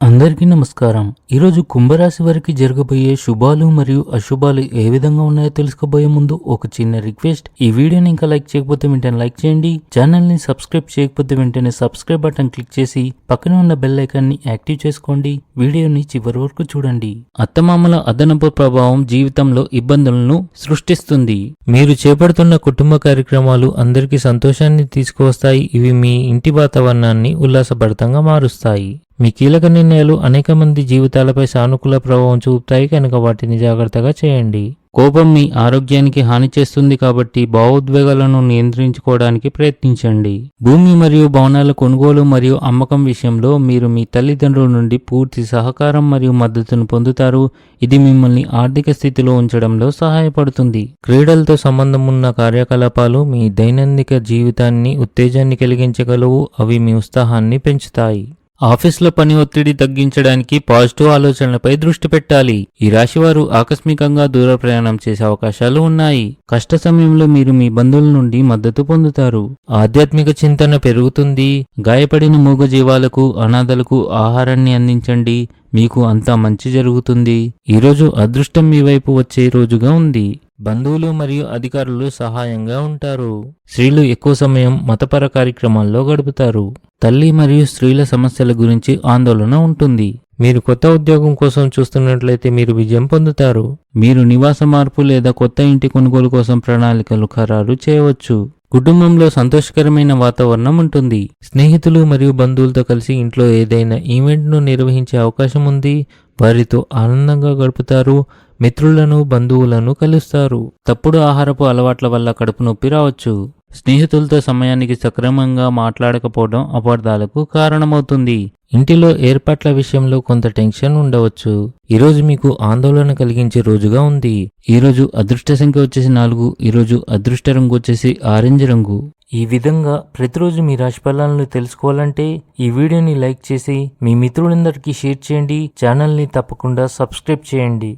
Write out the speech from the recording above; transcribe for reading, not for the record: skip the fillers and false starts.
అందరికీ నమస్కారం. ఈరోజు కుంభరాశి వారికి జరగబోయే శుభాలు మరియు అశుభాలు ఏ విధంగా ఉన్నాయో తెలుసుకోబోయే ముందు ఒక చిన్న రిక్వెస్ట్. ఈ వీడియోని ఇంకా లైక్ చేయకపోతే వెంటనే లైక్ చేయండి. ఛానల్ ని సబ్స్క్రైబ్ చేయకపోతే వెంటనే సబ్స్క్రైబ్ బటన్ క్లిక్ చేసి పక్కనే ఉన్న బెల్ ఐకాన్ ని యాక్టివ్ చేసుకోండి. వీడియోని చివరి వరకు చూడండి. అత్తమామల అదనపు ప్రభావం జీవితంలో ఇబ్బందులను సృష్టిస్తుంది. మీరు చేపడుతున్న కుటుంబ కార్యక్రమాలు అందరికీ సంతోషాన్ని తీసుకువస్తాయి. ఇవి మీ ఇంటి వాతావరణాన్ని ఉల్లాసభరితంగా మారుస్తాయి. మీ కీలక నిర్ణయాలు అనేక మంది జీవితాలపై సానుకూల ప్రభావం చూపుతాయి కనుక వాటిని జాగ్రత్తగా చేయండి. కోపం మీ ఆరోగ్యానికి హాని చేస్తుంది కాబట్టి భావోద్వేగాలను నియంత్రించుకోవడానికి ప్రయత్నించండి. భూమి మరియు భవనాల కొనుగోలు మరియు అమ్మకం విషయంలో మీరు మీ తల్లిదండ్రుల నుండి పూర్తి సహకారం మరియు మద్దతును పొందుతారు. ఇది మిమ్మల్ని ఆర్థిక స్థితిలో ఉంచడంలో సహాయపడుతుంది. క్రీడలతో సంబంధం ఉన్న కార్యకలాపాలు మీ దైనందిక జీవితాన్ని ఉత్తేజాన్ని కలిగించగలవు. అవి మీ ఉత్సాహాన్ని పెంచుతాయి. ఆఫీసులో పని ఒత్తిడి తగ్గించడానికి పాజిటివ్ ఆలోచనలపై దృష్టి పెట్టాలి. ఈ రాశివారు ఆకస్మికంగా దూర ప్రయాణం చేసే అవకాశాలు ఉన్నాయి. కష్ట సమయంలో మీరు మీ బంధువుల నుండి మద్దతు పొందుతారు. ఆధ్యాత్మిక చింతన పెరుగుతుంది. గాయపడిన మూగజీవాలకు, అనాథలకు ఆహారాన్ని అందించండి. మీకు అంతా మంచి జరుగుతుంది. ఈరోజు అదృష్టం మీ వైపు వచ్చే రోజుగా ఉంది. బంధువులు మరియు అధికారులు సహాయంగా ఉంటారు. స్త్రీలు ఎక్కువ సమయం మతపర కార్యక్రమాల్లో గడుపుతారు. తల్లి మరియు స్త్రీల సమస్యల గురించి ఆందోళన ఉంటుంది. మీరు కొత్త ఉద్యోగం కోసం చూస్తున్నట్లయితే మీరు విజయం పొందుతారు. మీరు నివాస మార్పు లేదా కొత్త ఇంటి కొనుగోలు కోసం ప్రణాళికలు ఖరారు చేయవచ్చు. కుటుంబంలో సంతోషకరమైన వాతావరణం ఉంటుంది. స్నేహితులు మరియు బంధువులతో కలిసి ఇంట్లో ఏదైనా ఈవెంట్ను నిర్వహించే అవకాశం ఉంది. వారితో ఆనందంగా గడుపుతారు. మిత్రులను, బంధువులను కలుస్తారు. తప్పుడు ఆహారపు అలవాట్ల వల్ల కడుపు నొప్పి రావచ్చు. స్నేహితులతో సమయానికి సక్రమంగా మాట్లాడకపోవడం అపార్థాలకు కారణమవుతుంది. ఇంటిలో ఏర్పాట్ల విషయంలో కొంత టెన్షన్ ఉండవచ్చు. ఈరోజు మీకు ఆందోళన కలిగించే రోజుగా ఉంది. ఈరోజు అదృష్ట సంఖ్య వచ్చేసి 4. ఈరోజు అదృష్ట రంగు వచ్చేసి ఆరెంజ్ రంగు. ఈ విధంగా ప్రతిరోజు మీ రాశి ఫలాలను తెలుసుకోవాలంటే ఈ వీడియోని లైక్ చేసి మీ మిత్రులందరికీ షేర్ చేయండి. ఛానల్ని తప్పకుండా సబ్స్క్రైబ్ చేయండి.